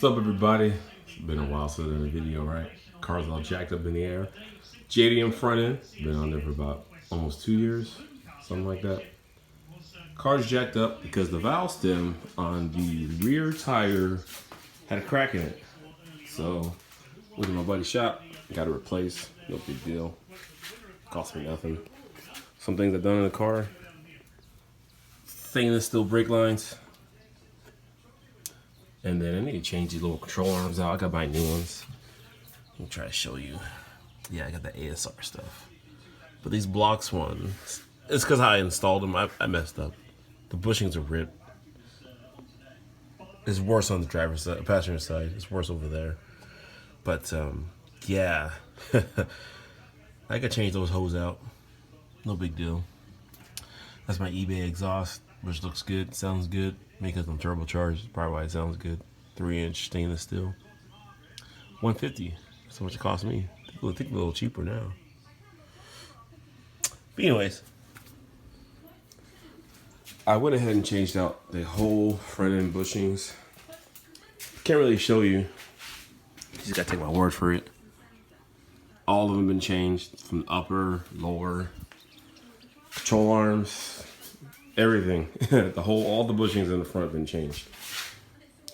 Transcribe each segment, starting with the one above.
What's up, everybody? It's been a while since I've done a video, right? Car's all jacked up in the air. JDM front end, been on there for about almost 2 years, something like that. Car's jacked up because the valve stem on the rear tire had a crack in it. So, went to my buddy's shop, got it replaced, no big deal. Cost me nothing. Some things I've done in the car. Stainless steel brake lines. And then I need to change these little control arms out. I gotta buy new ones. Let me try to show you. Yeah, I got the ASR stuff. But these blocks ones, it's because I installed them. I messed up. The bushings are ripped. It's worse on the driver's side, passenger side. It's worse over there. But yeah, I gotta change those hose out. No big deal. That's my eBay exhaust, which looks good, sounds good. Because I'm turbocharged, probably why it sounds good. 3-inch stainless steel. $150. That's how much it cost me. I think a little cheaper now. But anyways, I went ahead and changed out the whole front end bushings. Can't really show you. You just gotta take my word for it. All of them been changed from upper, lower, control arms. Everything, all the bushings in the front have been changed.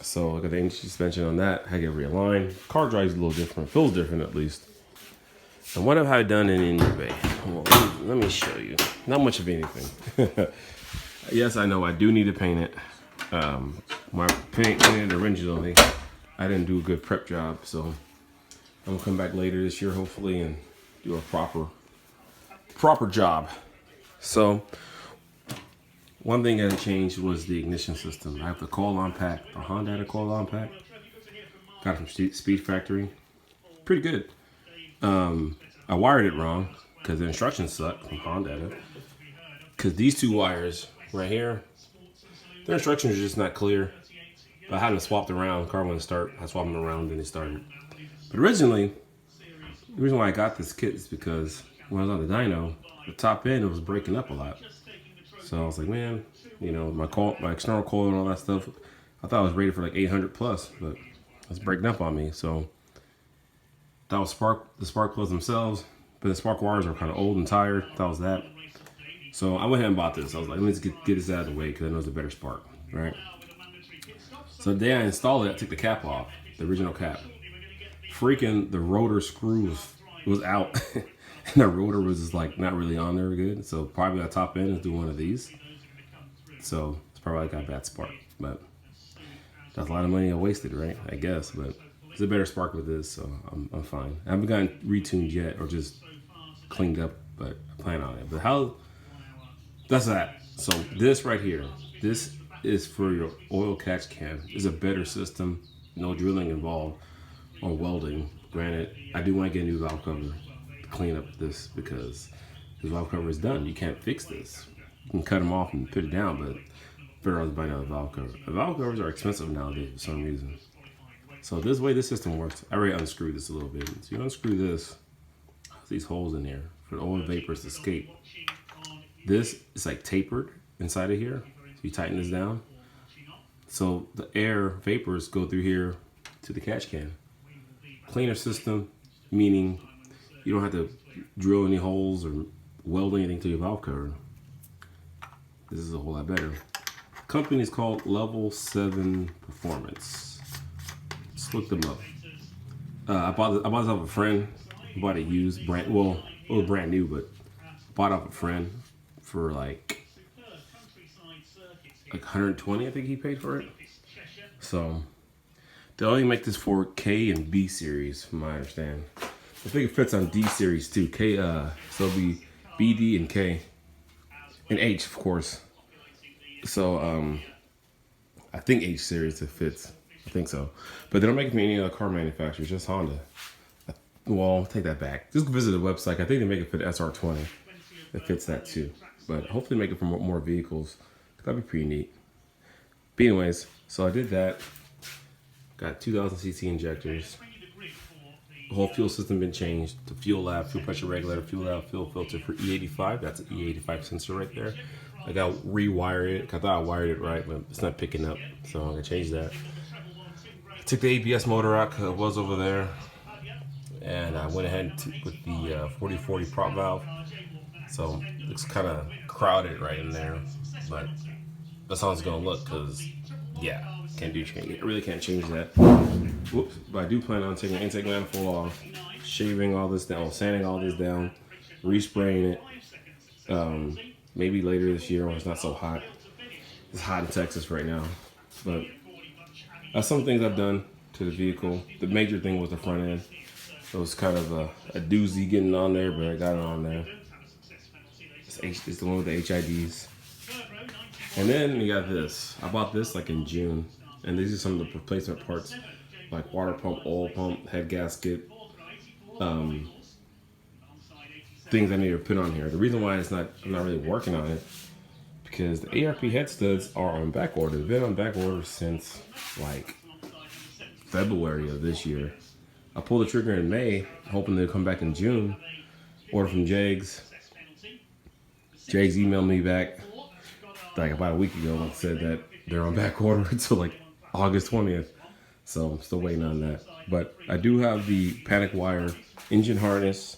So I got the inch suspension on that. I get realigned. Car drives a little different, feels different at least. And what have I done in eBay? Well, let me show you. Not much of anything. Yes, I know I do need to paint it. My painted originally, I didn't do a good prep job, so I'm gonna come back later this year hopefully and do a proper job. So. One thing that changed was the ignition system. I have the coil-on pack. The Honda had a coil-on pack. Got it from Speed Factory. Pretty good. I wired it wrong because the instructions suck from Honda. Because these two wires right here, their instructions are just not clear. But I had them swapped around. The car wouldn't start. I swapped them around and it started. But originally, the reason why I got this kit is because when I was on the dyno, the top end was breaking up a lot. So I was like, man, you know, my external coil and all that stuff, I thought I was rated for like 800 plus, but it's breaking up on me. So that was the spark plugs themselves, but the spark wires are kind of old and tired. That was that. So I went ahead and bought this. I was like, let me just get this out of the way because I know it's a better spark, right? So the day I installed it, I took the cap off, the original cap. Freaking the rotor screw was out. And the rotor was just like not really on there good. So probably that top end is doing one of these. So it's probably like got a bad spark. But that's a lot of money I wasted, right? I guess. But it's a better spark with this, so I'm fine. I haven't gotten retuned yet or just cleaned up, but I plan on it. But that's that. So this right here, this is for your oil catch can. It's a better system. No drilling involved or welding. Granted, I do want to get a new valve cover. Clean up this because this valve cover is done. You can't fix this. You can cut them off and put it down, but better off buying another valve cover. The valve covers are expensive nowadays for some reason. So this way this system works. I already unscrewed this a little bit. So you unscrew this, these holes in here for the oil vapors to escape. This is like tapered inside of here. So you tighten this down. So the air vapors go through here to the catch can. Cleaner system, meaning you don't have to drill any holes or weld anything to your valve cover. This is a whole lot better. The company is called Level 7 Performance. Just look them up. I bought this off a friend. Bought it used, it was brand new, but bought off a friend for like 120, I think he paid for it. So they only make this for K and B series, from my understanding. I think it fits on D series too. K, so it'll be B, D, and K, and H, of course. So I think H series it fits. I think so, but they don't make it from any other car manufacturers, just Honda. Well, take that back. Just visit the website. I think they make it for the SR20. It fits that too, but hopefully make it for more vehicles. That'd be pretty neat. But anyways, so I did that. Got 2,000 cc injectors. The whole fuel system been changed. The fuel lab, fuel pressure regulator, fuel lab, fuel filter for E85. That's an E85 sensor right there. I got to rewire it. I thought I wired it right, but it's not picking up. So I'm going to change that. Took the ABS motor out because it was over there, and I went ahead with the 4040 prop valve. So it looks kind of crowded right in there, but that's how it's gonna look. Cause yeah, I really can't change that. Whoops! But I do plan on taking the intake manifold off, shaving all this down, sanding all this down, respraying it. Maybe later this year when it's not so hot. It's hot in Texas right now, but that's some things I've done to the vehicle. The major thing was the front end. It was kind of a doozy getting on there, but I got it on there. It's the one with the HIDs. And then you got this. I bought this like in June, and these are some of the replacement parts, like water pump, oil pump, head gasket, things I need to put on here. The reason why I'm not really working on it, because the ARP head studs are on back order. They've been on back order since like February of this year. I pulled the trigger in May, hoping they'd come back in June. Order from Jgott. Jgott emailed me back like about a week ago and said that they're on back order until like August 20th. So I'm still waiting on that. But I do have the panic wire engine harness,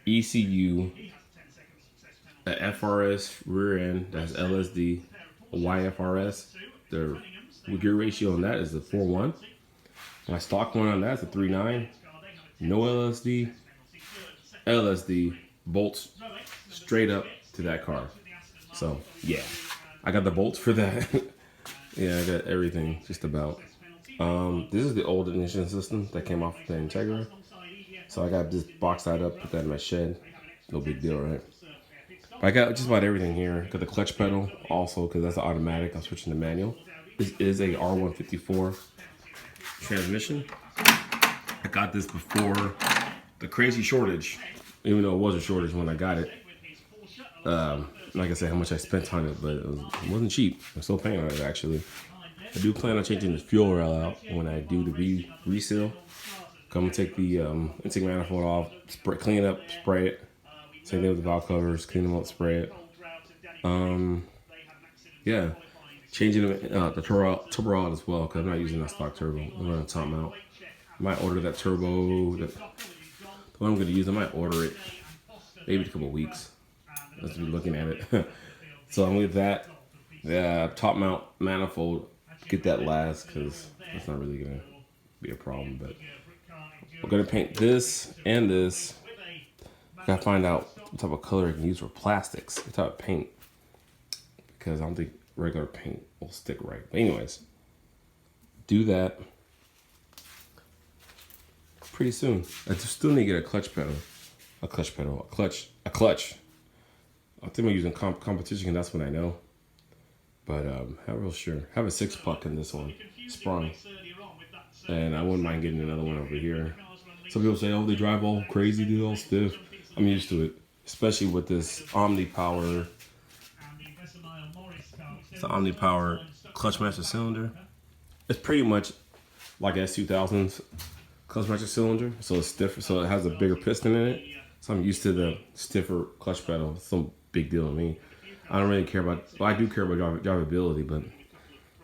ECU, a FRS rear end, that's LSD, a YFRS. The gear ratio on that is a 4:1. My stock one on that is a 3.9. No LSD bolts straight up to that car. So yeah, I got the bolts for that. Yeah, I got everything just about. This is the old ignition system that came off the Integra. So I got this box side up, put that in my shed. No big deal, right? But I got just about everything here. Got the clutch pedal also because that's an automatic. I'm switching to manual. This is a R154 transmission. I got this before the crazy shortage, even though it was a shortage when I got it. Like I said, how much I spent on it, but it wasn't cheap. I'm still paying on it actually. I do plan on changing the fuel rail out when I do the reseal. Come and take the intake manifold off, clean it up, spray it. Same thing with the valve covers, clean them up, spray it. Yeah, changing the turbo out as well because I'm not using that stock turbo. I'm running top mount. I might order that turbo. The one I'm going to use, I might order it maybe in a couple of weeks. Let's be looking at it. So I'm with that. The top mount manifold, get that last because that's not really going to be a problem. But we're going to paint this and this. Got to find out what type of color I can use for plastics. What type of paint. Because I don't think regular paint will stick right. But anyways, do that pretty soon. I just still need to get a clutch. I think I'm using competition, and that's what I know. But I'm not real sure. I have a 6-puck in this one, sprung. And I wouldn't mind getting another one over here. Some people say, oh, they drive all crazy, they're all stiff. I'm used to it, especially with this Omni Power. It's the Omni Power clutch master cylinder. It's pretty much like S2000's clutch master cylinder, so it's stiffer, so it has a bigger piston in it. So I'm used to the stiffer clutch pedal. It's no big deal to me. I don't really care about, well, I do care about drivability, but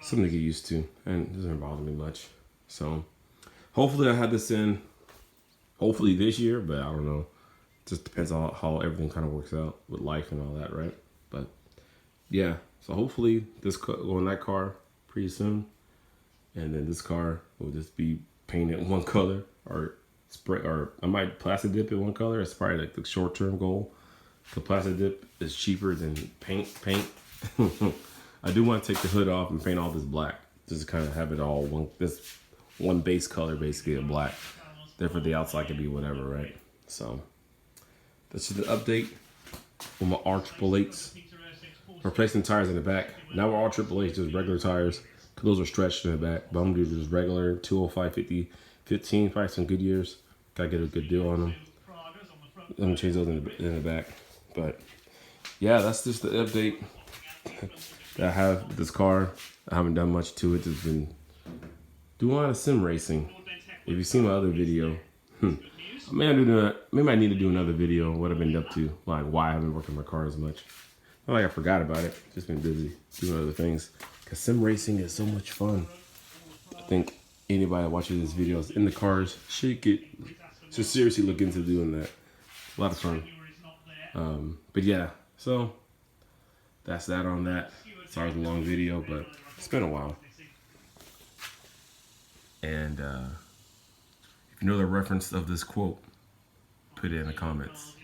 something to get used to, and it doesn't bother me much. So hopefully I have this in, hopefully this year, but I don't know. It just depends on how everything kind of works out with life and all that, right? But yeah, so hopefully this go in that car pretty soon, and then this car will just be painted one color or spray, or I might plastic dip it one color. It's probably like the short-term goal. The plastic dip is cheaper than paint. I do want to take the hood off and paint all this black, just to kind of have it all one base color, basically of black. Therefore, the outside could be whatever, right? So that's just the update with my R888s. Replacing tires in the back. Now we're R888s, just regular tires. Those are stretched in the back, but I'm gonna do just regular 205 50 15, probably some Goodyears. Gotta get a good deal on them. I'm gonna change those in the back. But yeah, that's just the update that I have with this car. I haven't done much to it. Just been doing a lot of sim racing. If you've seen my other video, maybe I need to do another video on what I've been up to, like why I haven't worked on my car as much. Not like I forgot about it. Just been busy doing other things. Because sim racing is so much fun. I think anybody that watches this video is in the cars should seriously look into doing that. A lot of fun. But yeah, so that's that on that. Sorry it's a long video, but it's been a while. And if you know the reference of this quote, put it in the comments.